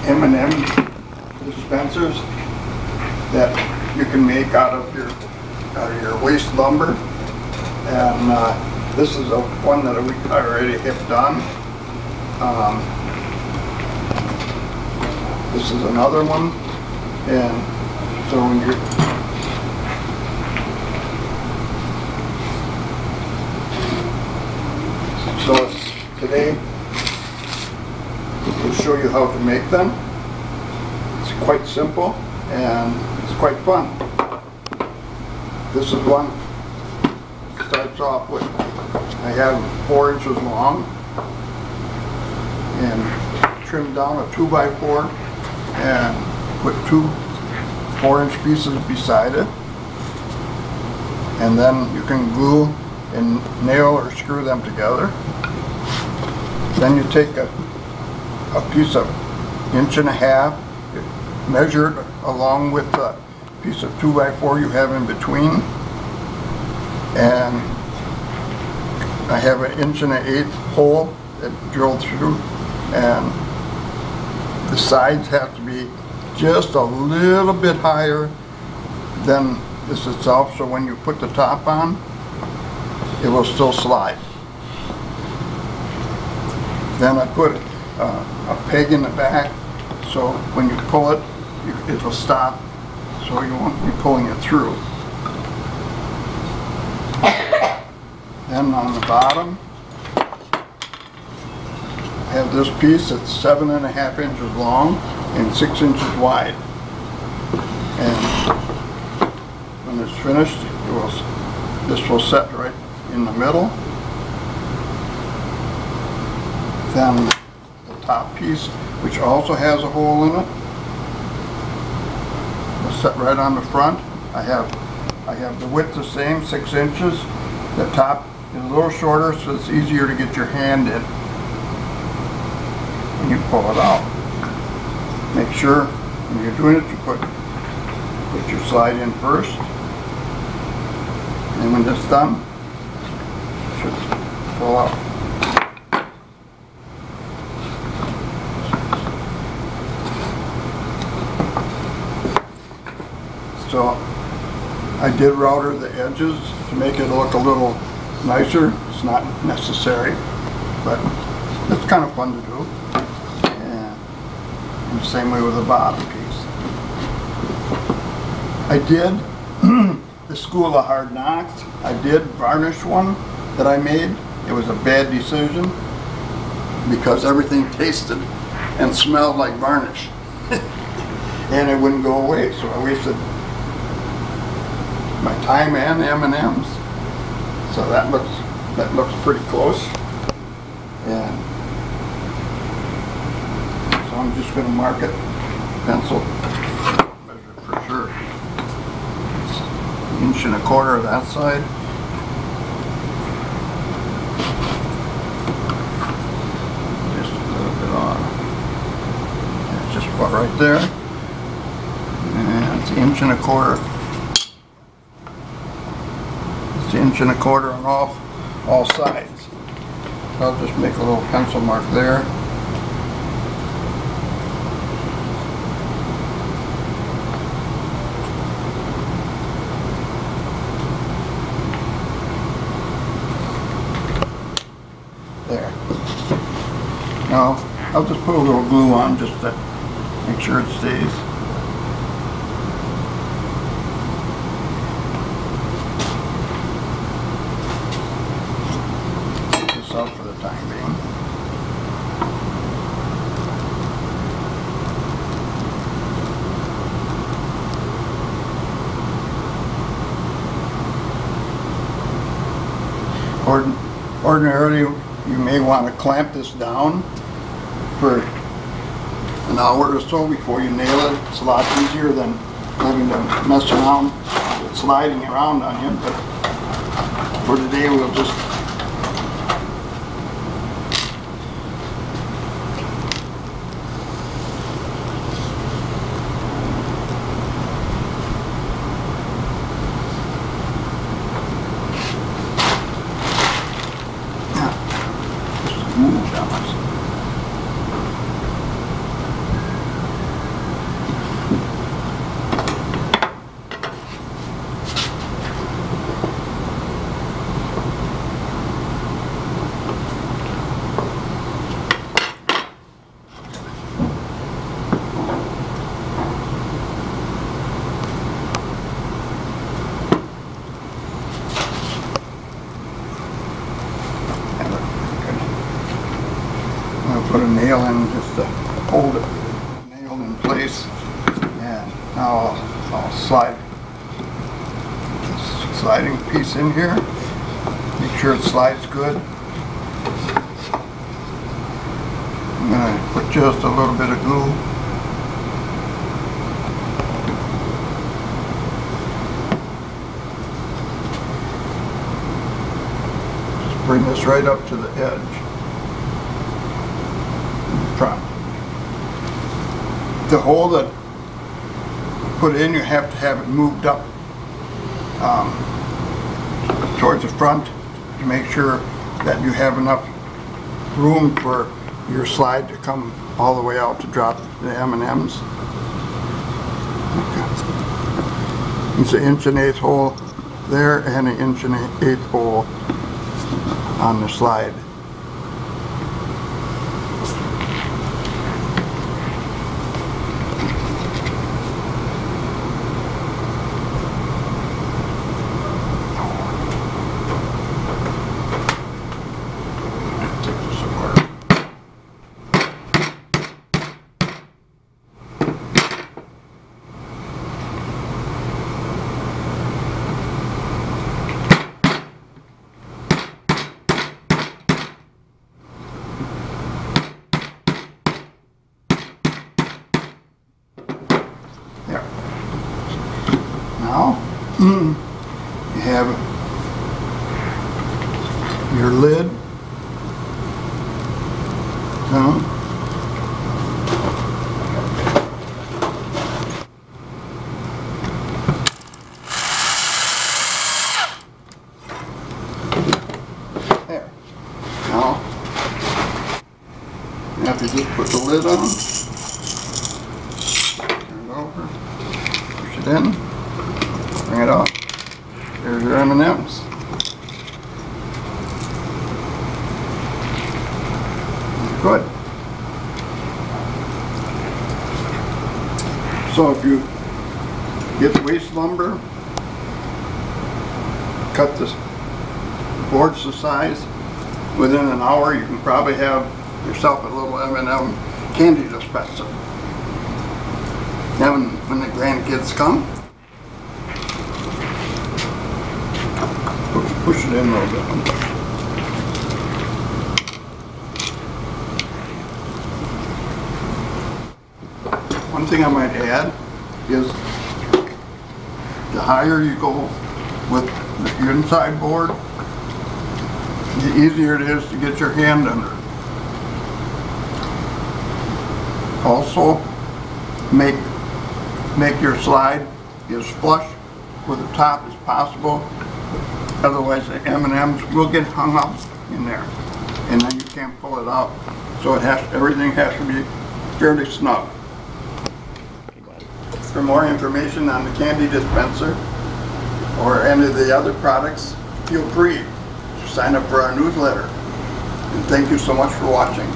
M&M dispensers that you can make out of your waste lumber, and this is one that we already have done. This is another one, and so when you're today we'll show you how to make them. It's quite simple and it's quite fun. This is one. Starts off with, I have 4 inches long and trim down a 2x4 and put 2 4-inch pieces beside it, and then you can glue and nail or screw them together. Then you take a piece of 1.5 inch, measure it along with the piece of 2x4 you have in between, and I have an 1.8 inch hole that drilled through, and the sides have to be just a little bit higher than this itself, so when you put the top on, it will still slide. Then I put a peg in the back, so when you pull it, it will stop, so you won't be pulling it through. Then on the bottom, I have this piece that's 7.5 inches long and 6 inches wide. And when it's finished, this will set right in the middle. Then the top piece, which also has a hole in it, will set right on the front. I have the width the same, 6 inches. The top is a little shorter, so it's easier to get your hand in when you pull it out. Make sure when you're doing it, you put your slide in first, and when it's done, it should pull out. So I did router the edges to make it look a little nicer. It's not necessary, but it's kind of fun to do. And the same way with the bottom piece. I did the School of Hard Knocks. I did varnish one that I made. It was a bad decision because everything tasted and smelled like varnish. And it wouldn't go away, so I wasted my time and M&Ms. So that looks pretty close. And so I'm just going to mark it, pencil, measure it for sure. It's 1.25 inches that side. Just a little bit on. And it's just about right there. And it's 1.25 inches. It's 1.25 inches on all sides. So I'll just make a little pencil mark there. There. Now I'll just put a little glue on just to make sure it stays. Out for the time being. Ordinarily, you may want to clamp this down for an hour or so before you nail it. It's a lot easier than having to mess around with sliding around on you, but for today we'll just nail in just to hold it nailed in place. And now I'll slide this sliding piece in here. Make sure it slides good. I'm going to put just a little bit of glue. Just bring this right up to the edge. The hole that you put in, you have to have it moved up towards the front to make sure that you have enough room for your slide to come all the way out to drop the M&Ms. Okay. It's an 1 1/8 hole there and an 1 1/8 hole on the slide. Now, you have your lid down. There. Now, you have to just put the lid on, turn it over, push it in. Bring it off. There's your M&Ms. Good. So if you get waste lumber, cut the boards to size, within an hour you can probably have yourself a little M&M candy dispenser. Then when the grandkids come, push it in a little bit. One thing I might add is the higher you go with the inside board, the easier it is to get your hand under. Also, make your slide as flush with the top as possible. Otherwise the M&Ms will get hung up in there and then you can't pull it out. So everything has to be fairly snug. For more information on the candy dispenser or any of the other products, feel free to sign up for our newsletter. And thank you so much for watching.